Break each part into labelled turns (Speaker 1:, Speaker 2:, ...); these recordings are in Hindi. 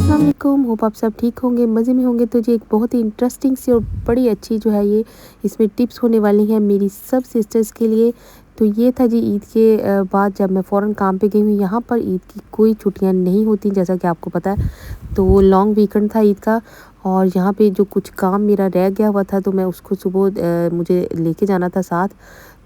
Speaker 1: अस्सलाम वालेकुम, होप आप सब ठीक होंगे, मज़े में होंगे। तो जी एक बहुत ही इंटरेस्टिंग सी और बड़ी अच्छी जो है ये इसमें टिप्स होने वाली हैं मेरी सब सिस्टर्स के लिए। तो ये था जी ईद के बाद जब मैं फ़ौरन काम पे गई हूँ। यहाँ पर ईद की कोई छुट्टियाँ नहीं होती जैसा कि आपको पता है। तो लॉन्ग वीकेंड था ईद का और यहाँ पे जो कुछ काम मेरा रह गया हुआ था तो मैं उसको सुबह मुझे लेके जाना था साथ।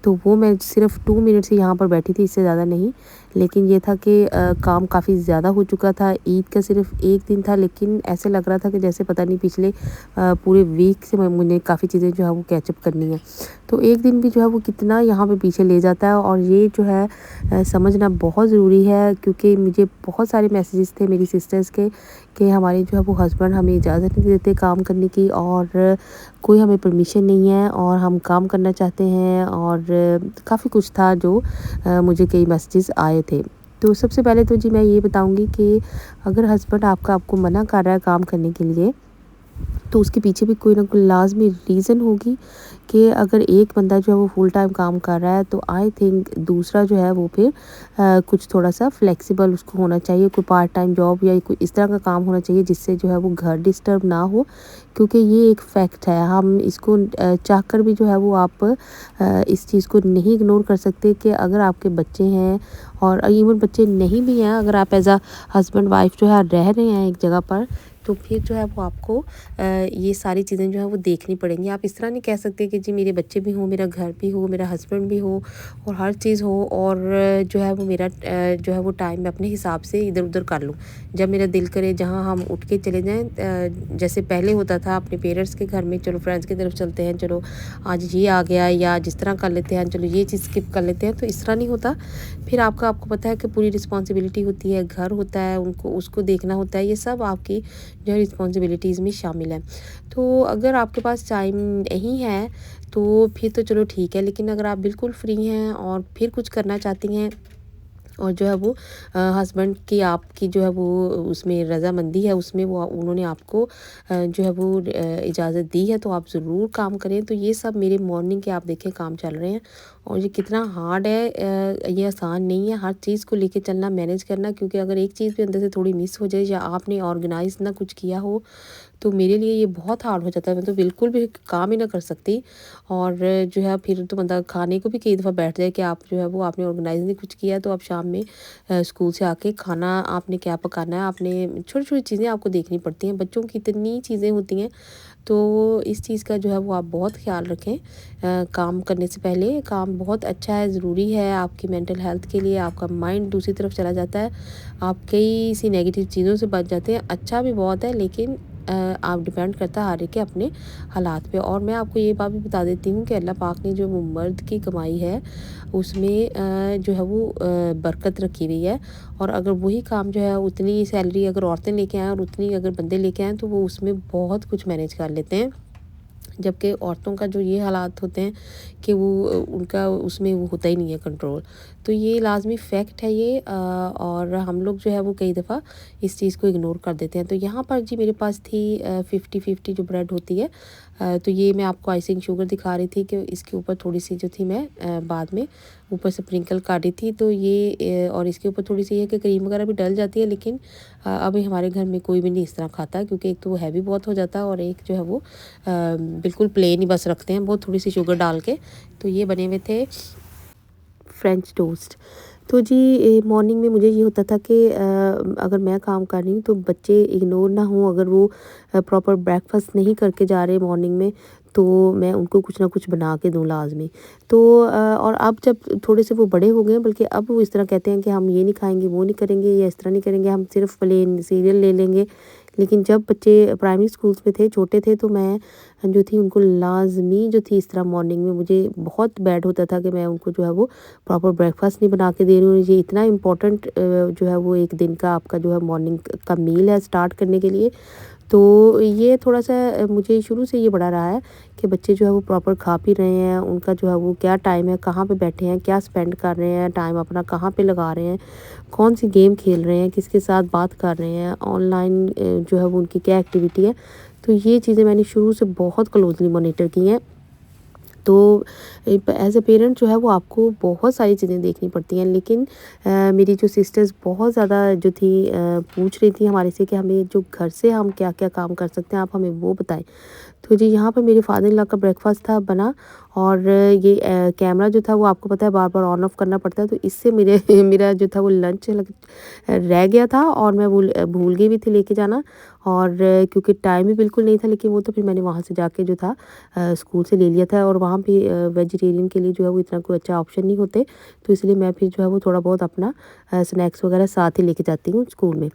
Speaker 1: तो वो मैं सिर्फ़ 2 मिनट से यहाँ पर बैठी थी, इससे ज़्यादा नहीं। लेकिन ये था कि काम काफ़ी ज़्यादा हो चुका था। ईद का सिर्फ़ 1 दिन था, लेकिन ऐसे लग रहा था कि जैसे पता नहीं पिछले पूरे वीक से मुझे काफ़ी चीज़ें जो है वो कैचअप करनी है। तो 1 दिन भी जो है वो कितना यहाँ पे पीछे ले जाता है और ये जो है समझना बहुत ज़रूरी है, क्योंकि मुझे बहुत सारे मैसेजेस थे मेरी सिस्टर्स के कि हमारे जो है वो हस्बैंड हमें इजाज़त नहीं देते काम करने की और कोई हमें परमिशन नहीं है और हम काम करना चाहते हैं, और काफ़ी कुछ था जो मुझे कई मैसेजेस आए थे। तो सबसे पहले तो जी मैं ये बताऊँगी कि अगर हस्बैंड आपका आपको मना कर रहा है काम करने के लिए, तो उसके पीछे भी कोई ना कोई लाज़मी रीज़न होगी कि अगर एक बंदा जो है वो फुल टाइम काम कर रहा है तो आई थिंक दूसरा जो है वो फिर कुछ थोड़ा-सा फ्लेक्सिबल उसको होना चाहिए, कोई पार्ट टाइम जॉब या कोई इस तरह का काम होना चाहिए जिससे जो है वो घर डिस्टर्ब ना हो। क्योंकि ये एक फैक्ट है, हम इसको चाहकर भी जो है वो आप इस चीज़ को नहीं इग्नोर कर सकते कि अगर आपके बच्चे हैं और इवन बच्चे नहीं भी हैं, अगर आप एज़ अ हस्बैंड वाइफ जो है रह रहे हैं एक जगह पर, तो फिर जो है वो आपको ये सारी चीज़ें जो है वो देखनी पड़ेंगी। आप इस तरह नहीं कह सकते कि जी मेरे बच्चे भी हों, मेरा घर भी हो, मेरा हस्बैंड भी हो और हर चीज़ हो और जो है वो मेरा जो है वो टाइम मैं अपने हिसाब से इधर-उधर कर लूँ। जब मेरा दिल करे जहाँ हम उठ के चले जाएँ, जैसे पहले होता था अपने पेरेंट्स के घर में, चलो फ्रेंड्स की तरफ चलते हैं, चलो आज ये आ गया या जिस तरह कर लेते हैं, चलो ये चीज़ स्किप कर लेते हैं, तो इस तरह नहीं होता। फिर आपको पता है कि पूरी रिस्पॉन्सिबिलिटी होती है, घर होता है, उनको उसको देखना होता है, ये सब आपकी जो है रिस्पॉन्सिबिलिटीज़ में शामिल है। तो अगर आपके पास टाइम नहीं है तो फिर तो चलो ठीक है, लेकिन अगर आप बिल्कुल फ्री हैं और फिर कुछ करना चाहती हैं और जो है वो हस्बैंड की आपकी जो है वो उसमें रज़ामंदी है, उसमें वो उन्होंने आपको जो है वो इजाज़त दी है, तो आप ज़रूर काम करें। तो ये सब मेरे मॉर्निंग के आप देखें काम चल रहे हैं और ये कितना हार्ड है, ये आसान नहीं है हर चीज़ को लेके चलना, मैनेज करना, क्योंकि अगर एक चीज़ भी अंदर से थोड़ी मिस हो जाए या आपने ऑर्गेनाइज़ ना कुछ किया हो तो मेरे लिए ये बहुत हार्ड हो जाता है। मैं तो बिल्कुल भी काम ही ना कर सकती और जो है फिर तो बंदा खाने को भी कई दफ़ा बैठ जाए कि आप जो है वो आपने ऑर्गेनाइज़ नहीं कुछ किया, तो आप शाम में स्कूल से आके खाना आपने क्या पकाना है, आपने छोटी-छोटी चीज़ें आपको देखनी पड़ती हैं। बच्चों की इतनी चीज़ें होती हैं, तो इस चीज़ का जो है वो आप बहुत ख़्याल रखें। काम करने से पहले काम बहुत अच्छा है, ज़रूरी है आपकी मेंटल हेल्थ के लिए, आपका माइंड दूसरी तरफ चला जाता है, आप कई सी नेगेटिव चीज़ों से बच जाते हैं। अच्छा भी बहुत है, लेकिन आप डिपेंड करता है हर एक के अपने हालात पे। और मैं आपको ये बात भी बता देती हूँ कि अल्लाह पाक ने जो वो मर्द की कमाई है उसमें जो है वो बरकत रखी हुई है, और अगर वही काम जो है उतनी सैलरी अगर औरतें लेके आएँ और उतनी अगर बंदे लेके आएँ तो वो उसमें बहुत कुछ मैनेज कर लेते हैं। जबकि औरतों का जो ये हालात होते हैं कि वो उनका उसमें वो होता ही नहीं है कंट्रोल। तो ये लाज़मी फ़ैक्ट है ये, और हम लोग जो है वो कई दफ़ा इस चीज़ को इग्नोर कर देते हैं। तो यहाँ पर जी मेरे पास थी 50-50 जो ब्रेड होती है, तो ये मैं आपको आइसिंग शुगर दिखा रही थी कि इसके ऊपर थोड़ी-सी जो थी मैं बाद में ऊपर से स्प्रिंकल काटी थी, तो ये और इसके ऊपर थोड़ी-सी है कि क्रीम वगैरह भी डल जाती है, लेकिन अभी हमारे घर में कोई भी नहीं इस तरह खाता, क्योंकि एक तो वो हैवी बहुत हो जाता है और एक जो है वो बिल्कुल प्लेन ही बस रखते हैं, बहुत थोड़ी-सी शुगर डाल के। तो ये बने हुए थे फ्रेंच टोस्ट। तो जी मॉर्निंग में मुझे ये होता था कि अगर मैं काम कर रही हूँ तो बच्चे इग्नोर ना हों, अगर वो प्रॉपर ब्रेकफास्ट नहीं करके जा रहे मॉर्निंग में, तो मैं उनको कुछ ना कुछ बना के दूँ लाज़मी। तो और अब जब थोड़े से वो बड़े हो गए हैं, बल्कि अब वो इस तरह कहते हैं कि हम ये नहीं खाएँगे, वो नहीं करेंगे या इस तरह नहीं करेंगे, हम सिर्फ़ प्लेन सीरियल ले लेंगे। लेकिन जब बच्चे प्राइमरी स्कूल्स में थे, छोटे थे, तो मैं जो थी उनको लाज़मी जो थी इस तरह मॉर्निंग में मुझे बहुत बैड होता था कि मैं उनको जो है वो प्रॉपर ब्रेकफास्ट नहीं बना के दे रही हूँ। ये इतना इम्पोर्टेंट जो है वो एक दिन का आपका जो है मॉर्निंग का मील है स्टार्ट करने के लिए। तो ये थोड़ा-सा मुझे शुरू से ये बड़ा रहा है कि बच्चे जो है वो प्रॉपर खा पी रहे हैं, उनका जो है वो क्या टाइम है, कहाँ पे बैठे हैं, क्या स्पेंड कर रहे हैं, टाइम अपना कहाँ पे लगा रहे हैं, कौन-सी गेम खेल रहे हैं, किसके साथ बात कर रहे हैं, ऑनलाइन जो है वो उनकी क्या एक्टिविटी है। तो ये चीज़ें मैंने शुरू से बहुत क्लोज़ली मॉनिटर की हैं। तो एज़ अ पेरेंट जो है वो आपको बहुत सारी चीज़ें देखनी पड़ती हैं। लेकिन मेरी जो सिस्टर्स बहुत ज़्यादा जो थी पूछ रही थी हमारे से कि हमें जो घर से हम क्या-क्या काम कर सकते हैं, आप हमें वो बताएँ। तो जी यहाँ पर मेरे फादर इन लॉ का ब्रेकफ़ास्ट था बना, और ये कैमरा जो था वो आपको पता है बार-बार ऑन ऑफ करना पड़ता है, तो इससे मेरे मेरा जो था वो लंच रह गया था, और मैं भूल गई भी थी लेके जाना। और क्योंकि टाइम भी बिल्कुल नहीं था, लेकिन वो तो फिर मैंने वहाँ से जाके जो था स्कूल से ले लिया था, और वहाँ पे वेजिटेरियन के लिए जो है वो इतना कोई अच्छा ऑप्शन नहीं होते, तो इसलिए मैं फिर जो है वो थोड़ा बहुत अपना स्नैक्स वगैरह साथ ही लेके जाती हूँ स्कूल में।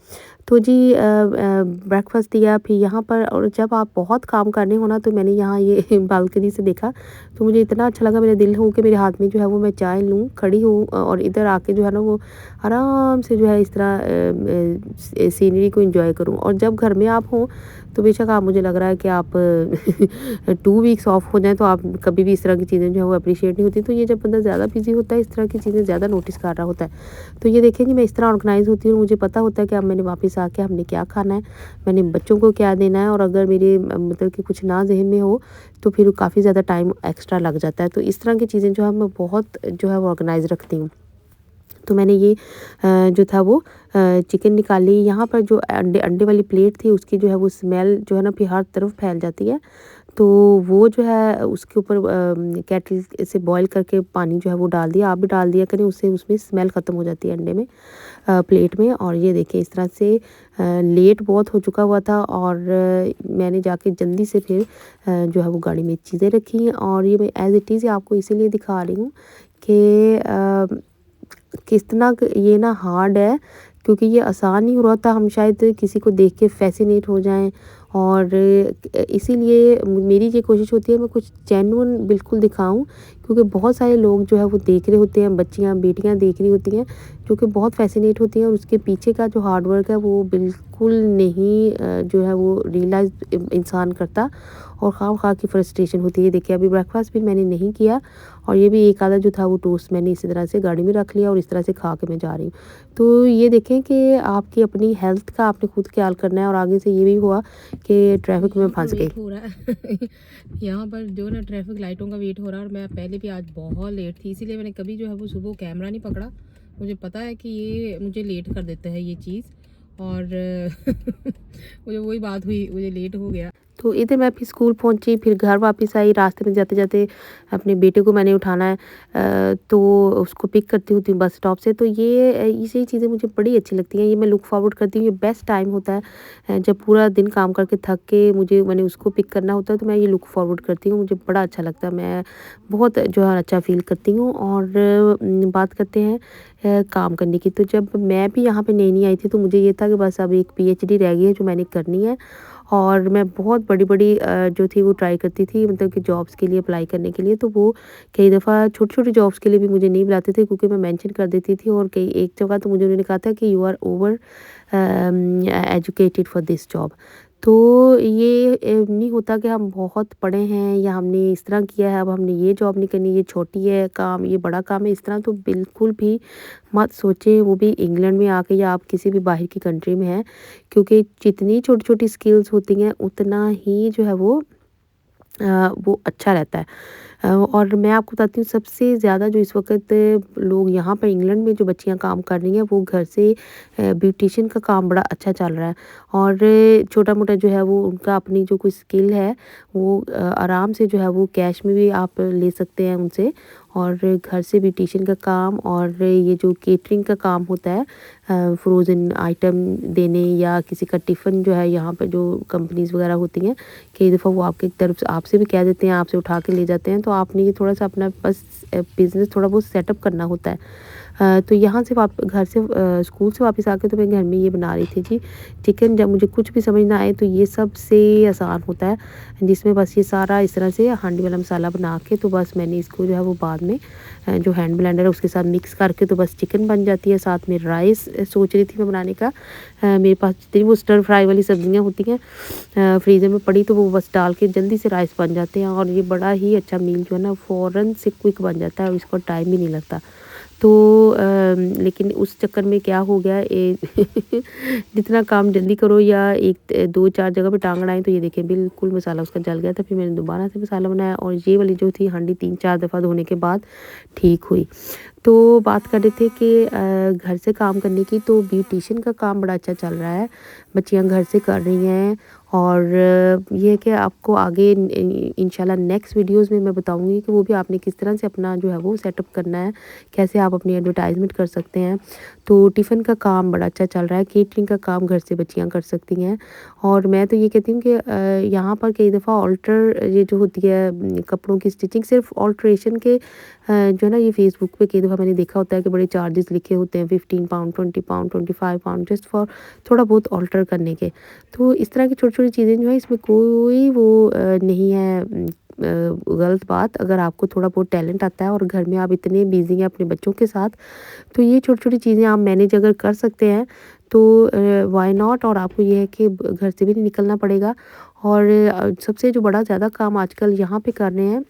Speaker 1: तो जी ब्रेकफ़ास्ट दिया फिर यहाँ पर, और जब आप बहुत काम करने हो ना, तो मैंने यहाँ ये बालकनी से देखा, तो मुझे इतना अच्छा लगा, मेरा दिल हो कि मेरे हाथ में जो है वो मैं चाय लूँ, खड़ी हूँ और इधर आके जो है ना वो आराम से जो है इस तरह सीनरी को एंजॉय करूँ। और जब घर में आप हों, तो बेशक आप, मुझे लग रहा है कि आप 2 वीक्स ऑफ हो जाएँ, तो आप कभी भी इस तरह की चीज़ें जो है वो अप्रिशिएट नहीं होती। तो ये जब बंदा ज़्यादा बिज़ी होता है, इस तरह की चीज़ें ज़्यादा नोटिस कर रहा होता है। तो ये देखें जी, मैं इस तरह ऑर्गेनाइज़ होती हूँ, मुझे पता होता है कि अब मैंने वापस आके हमने क्या खाना है, मैंने बच्चों को क्या देना है, और अगर मेरे मतलब कि कुछ ना ज़हन में हो, तो फिर काफ़ी ज़्यादा टाइम एक्स्ट्रा लग जाता है। तो इस तरह की चीज़ें जो है मैं बहुत जो है वो ऑर्गेनाइज़ रखती हूँ। तो मैंने ये जो था वो चिकन निकाली, यहाँ पर जो अंडे अंडे वाली प्लेट थी, उसकी जो है वो स्मेल जो है ना फिर हर तरफ फैल जाती है। तो वो जो है उसके ऊपर केटल से बॉईल करके पानी जो है वो डाल दिया, आप भी डाल दिया करें, उससे उसमें स्मेल ख़त्म हो जाती है अंडे में, प्लेट में। और ये देखिए इस तरह से लेट बहुत हो चुका हुआ था, और मैंने जाके जल्दी से फिर जो है वो गाड़ी में चीज़ें रखी, और ये मैं एज़ इट इज़ आपको इसीलिए दिखा रही हूँ कि कितना ये ना हार्ड है, क्योंकि ये आसान नहीं हो रहा था। हम शायद किसी को देख के फ़ैसिनेट हो जाएँ, और इसीलिए मेरी ये कोशिश होती है मैं कुछ जेन्युइन बिल्कुल दिखाऊँ, क्योंकि बहुत सारे लोग जो है वो देख रहे होते हैं, बच्चियाँ बेटियाँ देख रही होती हैं, जो कि बहुत फ़ैसिनेट होती हैं, और उसके पीछे का जो हार्ड वर्क है वो बिल्कुल नहीं जो है वो रियलाइज़ इंसान करता, और ख़ामख़ाह की फ्रस्ट्रेशन होती है। देखिए अभी ब्रेकफ़ास्ट भी मैंने नहीं किया, और ये भी एक आधा जो था वो टोस्ट मैंने इसी तरह से गाड़ी में रख लिया, और इस तरह से खा के मैं जा रही हूँ। तो ये देखें कि आपकी अपनी हेल्थ का आपने खुद ख्याल करना है, और आगे से ये भी हुआ कि ट्रैफिक में
Speaker 2: यहाँ पर
Speaker 1: फँस गई।
Speaker 2: वेट हो रहा है यहाँ पर जो ना ट्रैफिक लाइटों का वेट हो रहा है, और मैं पहले भी आज बहुत लेट थी, इसीलिए मैंने कभी जो है वो सुबह कैमरा नहीं पकड़ा। मुझे पता है कि ये मुझे लेट कर देता है ये चीज़, और मुझे वही बात हुई, मुझे लेट हो गया।
Speaker 1: तो इधर मैं फिर स्कूल पहुंची, फिर घर वापस आई, रास्ते में जाते-जाते अपने बेटे को मैंने उठाना है, तो उसको पिक करती होती हूँ बस स्टॉप से। तो ये चीज़ें मुझे बड़ी अच्छी लगती हैं, ये मैं लुक फॉरवर्ड करती हूँ। ये बेस्ट टाइम होता है जब पूरा दिन काम करके थक के मैंने उसको पिक करना होता है, तो मैं ये लुक फॉरवर्ड करती हूँ, मुझे बड़ा अच्छा लगता है, मैं बहुत जो है अच्छा फ़ील करती हूँ। और बात करते हैं काम करने की, तो जब मैं भी यहाँ पे नई-नई आई थी, तो मुझे ये था कि बस अब एक पीएचडी रह गई है जो मैंने करनी है, और मैं बहुत बड़ी-बड़ी जो थी वो ट्राई करती थी, मतलब कि जॉब्स के लिए अप्लाई करने के लिए। तो वो कई दफ़ा छोटी-छोटी जॉब्स के लिए भी मुझे नहीं बुलाते थे, क्योंकि मैं मेंशन कर देती थी, और कई एक जगह तो मुझे उन्होंने कहा था कि you are over educated for this job. तो ये नहीं होता कि हम बहुत पढ़े हैं या हमने इस तरह किया है, अब हमने ये जॉब नहीं करनी, ये छोटी है काम, ये बड़ा काम है, इस तरह तो बिल्कुल भी मत सोचें, वो भी इंग्लैंड में आके, या आप किसी भी बाहर की कंट्री में हैं, क्योंकि जितनी छोटी-छोटी स्किल्स होती हैं, उतना ही जो है वो अच्छा रहता है। और मैं आपको बताती हूँ, सबसे ज़्यादा जो इस वक़्त लोग यहाँ पर इंग्लैंड में जो बच्चियाँ काम कर रही हैं, वो घर से ब्यूटिशियन का काम बड़ा अच्छा चल रहा है, और छोटा-मोटा जो है वो उनका अपनी जो कोई स्किल है, वो आराम से जो है वो कैश में भी आप ले सकते हैं उनसे, और घर से ब्यूटिशियन का काम, और ये जो केटरिंग का काम होता है, फ्रोज़न आइटम देने, या किसी का टिफ़िन जो है, यहाँ पर जो कंपनीज़ वग़ैरह होती हैं, कई दफ़ा वो आपकी तरफ से आपसे भी कह देते हैं, आपसे उठा के ले जाते हैं, तो आपने ये थोड़ा-सा अपना बस बिज़नेस थोड़ा बहुत सेटअप करना होता है। तो यहाँ से घर से स्कूल से वापस आके तो मैं घर में ये बना रही थी जी चिकन। जब मुझे कुछ भी समझ ना आए, तो ये सबसे आसान होता है, जिसमें बस ये सारा इस तरह से हांडी वाला मसाला बना के, तो बस मैंने इसको जो है वो बाद में जो हैंड ब्लेंडर है उसके साथ मिक्स करके, तो बस चिकन बन जाती है। साथ में राइस सोच रही थी मैं बनाने का, मेरे पास जितनी वो स्टर फ्राई वाली सब्जियाँ होती हैं फ्रीज़र में पड़ी, तो वो बस डाल के जल्दी से राइस बन जाते हैं, और ये बड़ा ही अच्छा मील जो है ना फ़ौरन से क्विक बन जाता है, और इसको टाइम भी नहीं लगता। तो लेकिन उस चक्कर में क्या हो गया जितना काम जल्दी करो या एक 2-4 जगह पे टांग अड़ाएँ, तो ये देखिए बिल्कुल मसाला उसका जल गया था। फिर मैंने दोबारा से मसाला बनाया और ये वाली जो थी हांडी 3-4 दफ़ा धोने के बाद ठीक हुई। तो बात कर रहे थे कि घर से काम करने की, तो ब्यूटिशियन का काम बड़ा अच्छा चल रहा है। बच्चियाँ घर से कर रही हैं और ये है कि आपको आगे इंशाल्लाह नेक्स्ट वीडियोज़ में मैं बताऊँगी कि वो भी आपने किस तरह से अपना जो है वो सेटअप करना है, कैसे आप अपनी एडवर्टाइज़मेंट कर सकते हैं। तो टिफ़िन का काम बड़ा अच्छा चल रहा है, केटरिंग का काम घर से बच्चियाँ कर सकती हैं। और मैं तो ये कहती हूँ कि यहाँ पर कई दफ़ा ऑल्टर ये जो होती है कपड़ों की स्टिचिंग सिर्फ ऑल्ट्रेशन के जो है ना, ये फ़ेसबुक पे कई दफ़ा मैंने देखा होता है कि बड़े चार्जेस लिखे होते हैं, 15 pound, 20 pound, 25 pound just for थोड़ा बहुत ऑल्टर करने के। तो इस तरह की छोटी-छोटी चीज़ें जो है इसमें कोई वो नहीं है गलत बात। अगर आपको थोड़ा बहुत टैलेंट आता है और घर में आप इतने बिज़ी हैं अपने बच्चों के साथ, तो ये छोटी-छोटी चीज़ें आप मैनेज अगर कर सकते हैं तो व्हाई नॉट। और आपको ये है कि घर से भी नहीं निकलना पड़ेगा। और सबसे जो बड़ा ज़्यादा काम आजकल यहाँ पे कर रहे हैं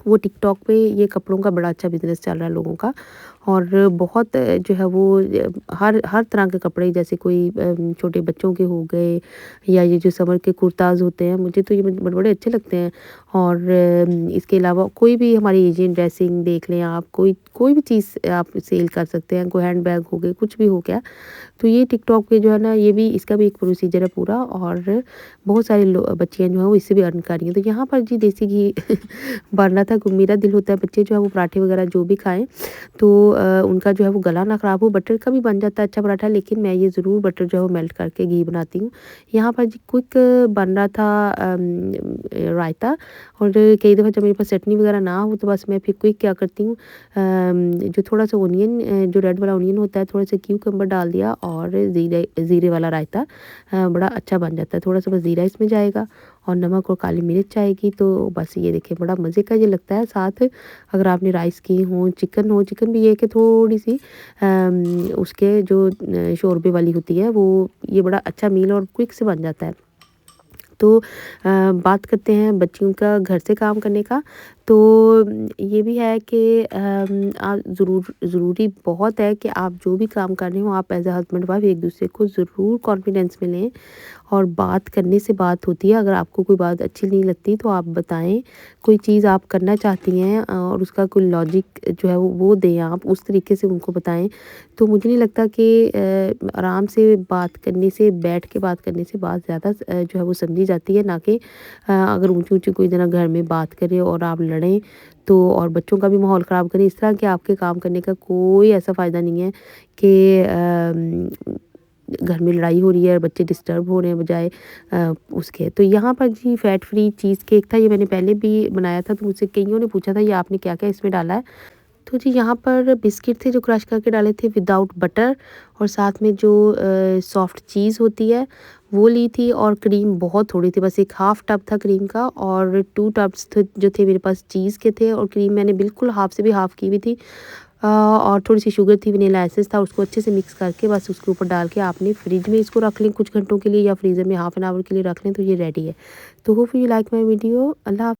Speaker 1: वो टिकटॉक पे ये कपड़ों का बड़ा अच्छा बिज़नेस चल रहा है लोगों का। और बहुत जो है वो हर हर तरह के कपड़े, जैसे कोई छोटे बच्चों के हो गए या ये जो समर के कुर्ताज़ होते हैं, मुझे तो ये बड़े बड़े अच्छे लगते हैं। और इसके अलावा कोई भी हमारी एशियन ड्रेसिंग देख लें आप, कोई कोई भी चीज़ आप सेल कर सकते हैं, कोई हैंड बैग हो गए, कुछ भी हो गया। तो ये टिकटॉक पे जो है ना, ये भी इसका भी एक प्रोसीजर है पूरा। और बहुत सारे बच्चियाँ जो हैं वो इससे भी अर्न कर रही हैं। तो यहाँ पर जी देसी घी बन रहा था। मेरा दिल होता है बच्चे जो है वो पराठे वगैरह जो भी खाएं, तो उनका जो है वो गला ना ख़राब हो। बटर का भी बन जाता है अच्छा पराठा, लेकिन मैं ये ज़रूर बटर जो है वो मेल्ट करके घी बनाती हूँ। यहाँ पर जी क्विक बन रहा था रायता। और कई दफ़ा जब मेरे पास चटनी वगैरह ना हो तो बस मैं फिर क्विक क्या करती हूँ, जो थोड़ा सा ओनियन जो रेड वाला ओनियन होता है, थोड़ा सा क्यूकम्बर डाल दिया और ज़ीरे वाला रायता बड़ा अच्छा बन जाता है। थोड़ा सा बस ज़ीरा इसमें जाएगा और नमक और काली मिर्च आएगी, तो बस ये देखिए बड़ा मज़े का ये लगता है। साथ अगर आपने राइस की हो, चिकन भी ये है कि थोड़ी सी उसके जो शोरबे वाली होती है वो, ये बड़ा अच्छा मील और क्विक से बन जाता है। तो बात करते हैं बच्चियों का घर से काम करने का। तो ये भी है कि ज़रूरी बहुत है कि आप जो भी काम कर रहे हो, आप एज़ अ हस्बैंड वाइफ एक दूसरे को ज़रूर कॉन्फिडेंस में लें। और बात करने से बात होती है। अगर आपको कोई बात अच्छी नहीं लगती तो आप बताएं। कोई चीज़ आप करना चाहती हैं और उसका कोई लॉजिक जो है वो दें, आप उस तरीके से उनको बताएं। तो मुझे नहीं लगता कि आराम से बात करने से, बैठ के बात करने से बात ज़्यादा जो है वो समझी जाती है, ना कि अगर ऊंची ऊंची कोई जना घर में बात करे और आप लड़ें तो, और बच्चों का भी माहौल ख़राब करें। इस तरह के आपके काम करने का कोई ऐसा फ़ायदा नहीं है कि घर में लड़ाई हो रही है और बच्चे डिस्टर्ब हो रहे हैं बजाय उसके। तो यहाँ पर जी फैट फ्री चीज़ केक था, ये मैंने पहले भी बनाया था। तो मुझसे कईयों ने पूछा था ये आपने क्या क्या इसमें डाला है। तो जी यहाँ पर बिस्किट थे जो क्रश करके डाले थे विदाउट बटर, और साथ में जो सॉफ्ट चीज़ होती है वो ली थी, और क्रीम बहुत थोड़ी थी, बस एक हाफ़ टब था क्रीम का, और 2 टब्स थे जो थे मेरे पास चीज़ के थे, और क्रीम मैंने बिल्कुल हाफ़ से भी हाफ़ की हुई थी। और थोड़ी सी शुगर थी, वनीला एसेंस था, उसको अच्छे से मिक्स करके बस उसके ऊपर डाल के आपने फ्रिज में इसको रख लें कुछ घंटों के लिए, या फ्रीज़र में हाफ़ एन आवर के लिए रख लें, तो ये रेडी है। तो hope you like my video. Allah.